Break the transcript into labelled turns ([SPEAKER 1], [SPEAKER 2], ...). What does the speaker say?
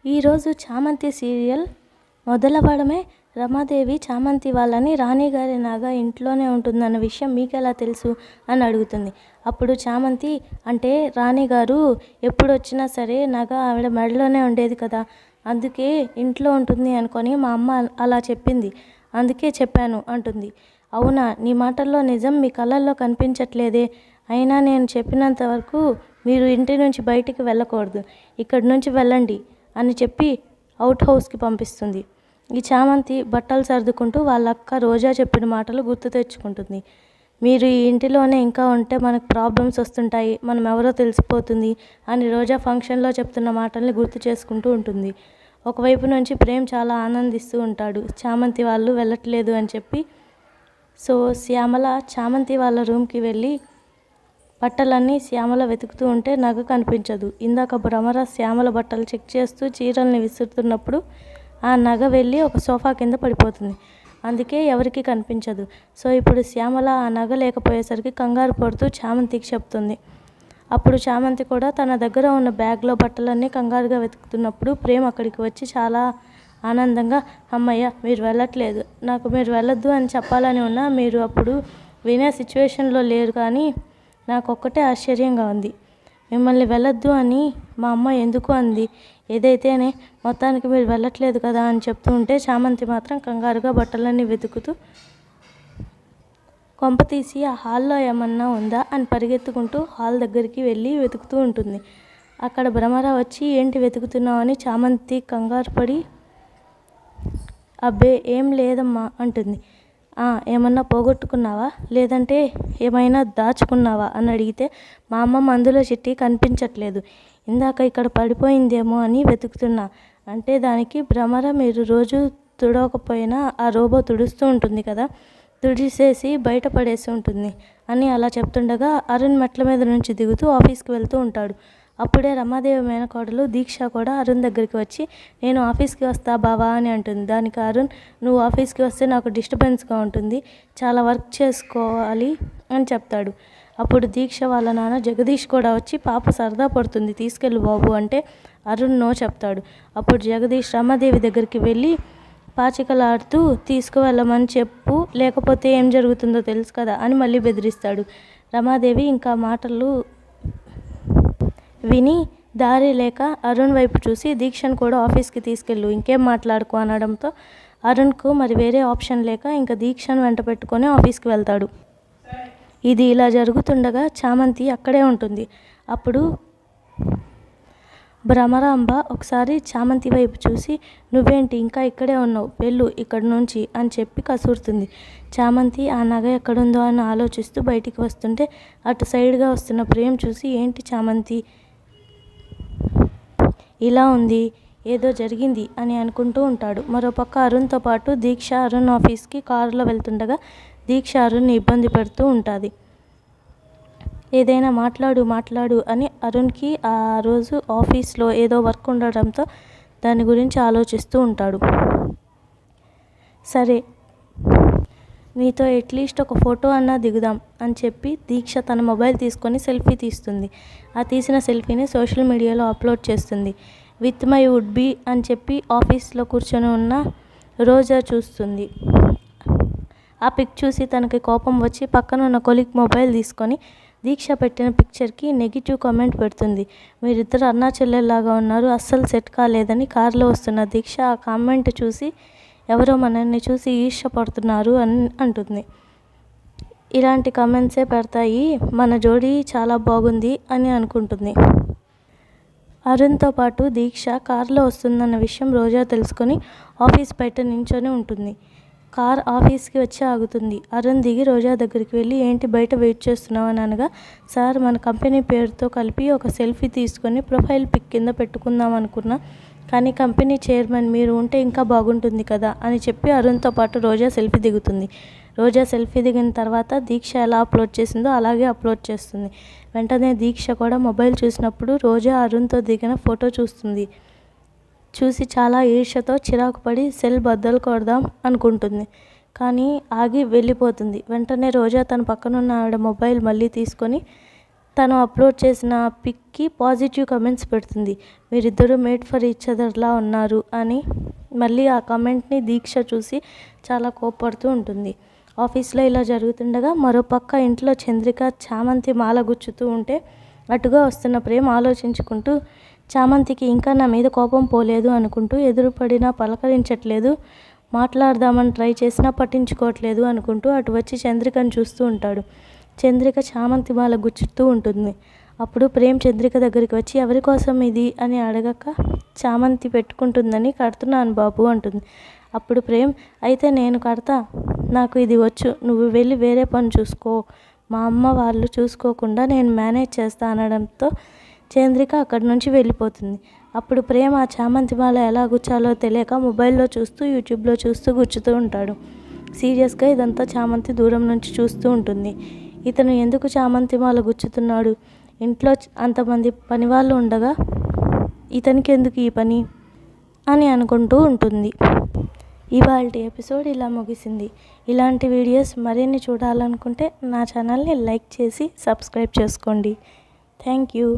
[SPEAKER 1] ఈరోజు చామంతి సీరియల్ మొదలవ్వడమే రమాదేవి చామంతి వాళ్ళని రాణిగారి నగ ఇంట్లోనే ఉంటుందన్న విషయం మీకెలా తెలుసు అని అడుగుతుంది. అప్పుడు చామంతి అంటే రాణిగారు ఎప్పుడు వచ్చినా సరే నగ ఆవిడ మెడలోనే ఉండేది కదా, అందుకే ఇంట్లో ఉంటుంది అనుకొని మా అమ్మ అలా చెప్పింది, అందుకే చెప్పాను అంటుంది. అవునా, నీ మాటల్లో నిజం మీ కళ్ళల్లో కనిపించట్లేదే. అయినా నేను చెప్పినంత వరకు మీరు ఇంటి నుంచి బయటికి వెళ్ళకూడదు, ఇక్కడి నుంచి వెళ్ళండి అని చెప్పి అవుట్ హౌస్కి పంపిస్తుంది. ఈ చామంతి బట్టలు సర్దుకుంటూ వాళ్ళ అక్క రోజా చెప్పిన మాటలు గుర్తు తెచ్చుకుంటుంది. మీరు ఈ ఇంటిలోనే ఇంకా ఉంటే మనకు ప్రాబ్లమ్స్ వస్తుంటాయి, మనం ఎవరో తెలిసిపోతుంది అని రోజా ఫంక్షన్లో చెప్తున్న మాటల్ని గుర్తు చేసుకుంటూ ఉంటుంది. ఒకవైపు నుంచి ప్రేమ్ చాలా ఆనందిస్తూ ఉంటాడు చామంతి వాళ్ళు వెళ్ళట్లేదు అని చెప్పి. సో శ్యామల చామంతి వాళ్ళ రూమ్కి వెళ్ళి బట్టలన్నీ శ్యామల వెతుకుతూ ఉంటే నగ కనిపించదు. ఇందాక భ్రమర శ్యామల బట్టలు చెక్ చేస్తూ చీరల్ని విసురుతున్నప్పుడు ఆ నగ వెళ్ళి ఒక సోఫా కింద పడిపోతుంది, అందుకే ఎవరికి కనిపించదు. సో ఇప్పుడు శ్యామల ఆ నగ లేకపోయేసరికి కంగారు పడుతూ చామంతికి చెప్తుంది. అప్పుడు చామంతి కూడా తన దగ్గర ఉన్న బ్యాగ్లో బట్టలన్నీ కంగారుగా వెతుకుతున్నప్పుడు ప్రేమ్ అక్కడికి వచ్చి చాలా ఆనందంగా, అమ్మయ్య మీరు వెళ్ళట్లేదు, నాకు మీరు వెళ్ళొద్దు అని చెప్పాలని ఉన్నా మీరు అప్పుడు వినే సిచ్యువేషన్లో లేరు, కానీ నాకు ఒక్కటే ఆశ్చర్యంగా ఉంది, మిమ్మల్ని వెళ్ళొద్దు అని మా అమ్మ ఎందుకు అంది, ఏదైతేనే మొత్తానికి మీరు వెళ్ళట్లేదు కదా అని చెప్తూ ఉంటే చామంతి మాత్రం కంగారుగా బట్టలన్నీ వెతుకుతూ కొంపతీసి ఆ హాల్లో ఏమన్నా ఉందా అని పరిగెత్తుకుంటూ హాల్ దగ్గరికి వెళ్ళి వెతుకుతూ ఉంటుంది. అక్కడ భ్రమర వచ్చి ఏంటి వెతుకుతున్నావు అని చామంతి కంగారు పడి అబ్బే ఏం లేదమ్మా అంటుంది. ఏమన్నా పోగొట్టుకున్నావా, లేదంటే ఏమైనా దాచుకున్నావా అని అడిగితే మా అమ్మ మందుల చిట్టి కనిపించట్లేదు, ఇందాక ఇక్కడ పడిపోయిందేమో అని వెతుకుతున్నా అంటే దానికి భ్రమర మీరు రోజు తుడవకపోయినా ఆ రోబో తుడుస్తూ ఉంటుంది కదా, తుడిసేసి బయట పడేసి ఉంటుంది అని అలా చెప్తుండగా అరుణ్ మెట్ల మీద నుంచి దిగుతూ ఆఫీస్కి వెళ్తూ ఉంటాడు. అప్పుడే రమాదేవి మేనకోడలు దీక్ష కూడా అరుణ్ దగ్గరికి వచ్చి నేను ఆఫీస్కి వస్తా బావా అని అంటుంది. దానికి అరుణ్ నువ్వు ఆఫీస్కి వస్తే నాకు డిస్టర్బెన్స్గా ఉంటుంది, చాలా వర్క్ చేసుకోవాలి అని చెప్తాడు. అప్పుడు దీక్ష వాళ్ళ నాన్న జగదీష్ కూడా వచ్చి పాప సరదా పడుతుంది తీసుకెళ్ళు బాబు అంటే అరుణ్ నో చెప్తాడు. అప్పుడు జగదీష్ రమాదేవి దగ్గరికి వెళ్ళి పాచికలాడుతూ తీసుకువెళ్ళమని చెప్పు, లేకపోతే ఏం జరుగుతుందో తెలుసు కదా అని మళ్ళీ బెదిరిస్తాడు. రమాదేవి ఇంకా మాటలు విని దారి లేక అరుణ్ వైపు చూసి దీక్షను కూడా ఆఫీస్కి తీసుకెళ్ళు, ఇంకేం మాట్లాడుకో అనడంతో అరుణ్కు మరి వేరే ఆప్షన్ లేక ఇంకా దీక్షను వెంట పెట్టుకొని ఆఫీస్కి వెళ్తాడు. ఇది ఇలా జరుగుతుండగా చామంతి అక్కడే ఉంటుంది. అప్పుడు భ్రమరాంబ ఒకసారి చామంతి వైపు చూసి నువ్వేంటి ఇంకా ఇక్కడే ఉన్నావు, వెళ్ళు ఇక్కడి నుంచి అని చెప్పి కసురుతుంది. చామంతి ఆ నగ ఎక్కడుందో అని ఆలోచిస్తూ బయటికి వస్తుంటే అటు సైడ్గా వస్తున్న ప్రేమ్ చూసి ఏంటి చామంతి ఇలా ఉంది, ఏదో జరిగింది అని అనుకుంటూ ఉంటాడు. మరోపక్క అరుణ్తో పాటు దీక్ష అరుణ్ ఆఫీస్కి కారులో వెళ్తుండగా దీక్ష అరుణ్ని ఇబ్బంది పెడుతూ ఉంటుంది. ఏదైనా మాట్లాడు అని అరుణ్కి ఆ రోజు ఆఫీస్లో ఏదో వర్క్ ఉండడంతో దాని గురించి ఆలోచిస్తూ ఉంటాడు. సరే నీతో అట్లీస్ట్ ఒక ఫోటో అన్నా దిగుదాం అని చెప్పి దీక్ష తన మొబైల్ తీసుకొని సెల్ఫీ తీస్తుంది. ఆ తీసిన సెల్ఫీని సోషల్ మీడియాలో అప్లోడ్ చేస్తుంది. విత్ మై వుడ్ బీ అని చెప్పి ఆఫీస్లో కూర్చొని ఉన్న రోజా చూస్తుంది. ఆ పిక్ చూసి తనకి కోపం వచ్చి పక్కన ఉన్న కొలీగ్ మొబైల్ తీసుకొని దీక్ష పెట్టిన పిక్చర్కి నెగిటివ్ కామెంట్ పెడుతుంది. మీరిద్దరు అన్నా చెల్లెల్లాగా ఉన్నారు, అస్సలు సెట్ కాలేదని కారులో వస్తున్న దీక్ష ఆ కామెంట్ చూసి ఎవరో మనల్ని చూసి ఈర్ష్యపడుతున్నారు అని అంటుంది. ఇలాంటి కామెంట్సే పెడతాయి, మన జోడీ చాలా బాగుంది అని అనుకుంటుంది. అరుణ్తో పాటు దీక్ష కారులో వస్తుందన్న విషయం రోజా తెలుసుకొని ఆఫీస్ బయట నించొని ఉంటుంది. కార్ ఆఫీస్కి వచ్చి ఆగుతుంది. అరుణ్ దిగి రోజా దగ్గరికి వెళ్ళి ఏంటి బయట వెయిట్ చేస్తున్నావు అని అనగా సార్ మన కంపెనీ పేరుతో కలిపి ఒక సెల్ఫీ తీసుకొని ప్రొఫైల్ పిక్ కింద పెట్టుకుందాం అనుకున్నా, కానీ కంపెనీ చైర్మన్ మీరు ఉంటే ఇంకా బాగుంటుంది కదా అని చెప్పి అరుణ్తో పాటు రోజా సెల్ఫీ దిగుతుంది. రోజా సెల్ఫీ దిగిన తర్వాత దీక్ష ఎలా అప్లోడ్ చేసిందో అలాగే అప్లోడ్ చేస్తుంది. వెంటనే దీక్ష కూడా మొబైల్ చూసినప్పుడు రోజా అరుణ్తో దిగిన ఫోటో చూసి చాలా ఈర్ష్యతో చిరాకు పడి సెల్ బద్దలు కొడదాం అనుకుంటుంది, కానీ ఆగి వెళ్ళిపోతుంది. వెంటనే రోజా తన పక్కనున్న ఆవిడ మొబైల్ మళ్ళీ తీసుకొని తను అప్లోడ్ చేసిన పిక్కి పాజిటివ్ కమెంట్స్ పెడుతుంది. మీరిద్దరూ మేడ్ ఫర్ ఈచ్ అదర్లా ఉన్నారు అని. మళ్ళీ ఆ కమెంట్ని దీక్ష చూసి చాలా కోప్పడుతూ ఉంటుంది. ఆఫీస్లో ఇలా జరుగుతుండగా మరోపక్క ఇంట్లో చంద్రిక చామంతి మాల గుచ్చుతూ ఉంటే అటుగా వస్తున్న ప్రేమ్ ఆలోచించుకుంటూ, చామంతికి ఇంకా నా మీద కోపం పోలేదు అనుకుంటూ ఎదురుపడినా పలకరించట్లేదు, మాట్లాడదామని ట్రై చేసినా పట్టించుకోవట్లేదు అనుకుంటూ అటు వచ్చి చంద్రికను చూస్తూ ఉంటాడు. చంద్రిక చామంతి మాల గుచ్చుతూ ఉంటుంది. అప్పుడు ప్రేమ్ చంద్రిక దగ్గరికి వచ్చి, ఎవరి కోసం ఇది అని అడగక, చామంతి పెట్టుకుంటుందని కడుతున్నాను బాబు అంటుంది. అప్పుడు ప్రేమ్, అయితే నేను కడతా, నాకు ఇది వచ్చు, నువ్వు వెళ్ళి వేరే పని చూసుకో, మా అమ్మ వాళ్ళు చూసుకోకుండా నేను మేనేజ్ చేస్తా అనడంతో చంద్రిక అక్కడి నుంచి వెళ్ళిపోతుంది. అప్పుడు ప్రేమ్ ఆ చామంతి మాల ఎలా గుచ్చాలో తెలియక మొబైల్లో చూస్తూ యూట్యూబ్లో చూస్తూ గుచ్చుతూ ఉంటాడు. సీరియస్గా ఇదంతా చామంతి దూరం నుంచి చూస్తూ ఉంటుంది. ఇతను ఎందుకు చామంతి మాల గుచ్చుతున్నాడు? ఇంట్లో అంతమంది పనివాళ్ళు ఉండగా ఇతనికి ఎందుకు ఈ పని అని అనుకుంటూ ఉంటుంది. ఇవాల్టి ఎపిసోడ్ ఇలా ముగిసింది. ఇలాంటి వీడియోస్ మరిన్ని చూడాలనుకుంటే నా ఛానల్ని లైక్ చేసి సబ్స్క్రైబ్ చేసుకోండి. Thank you.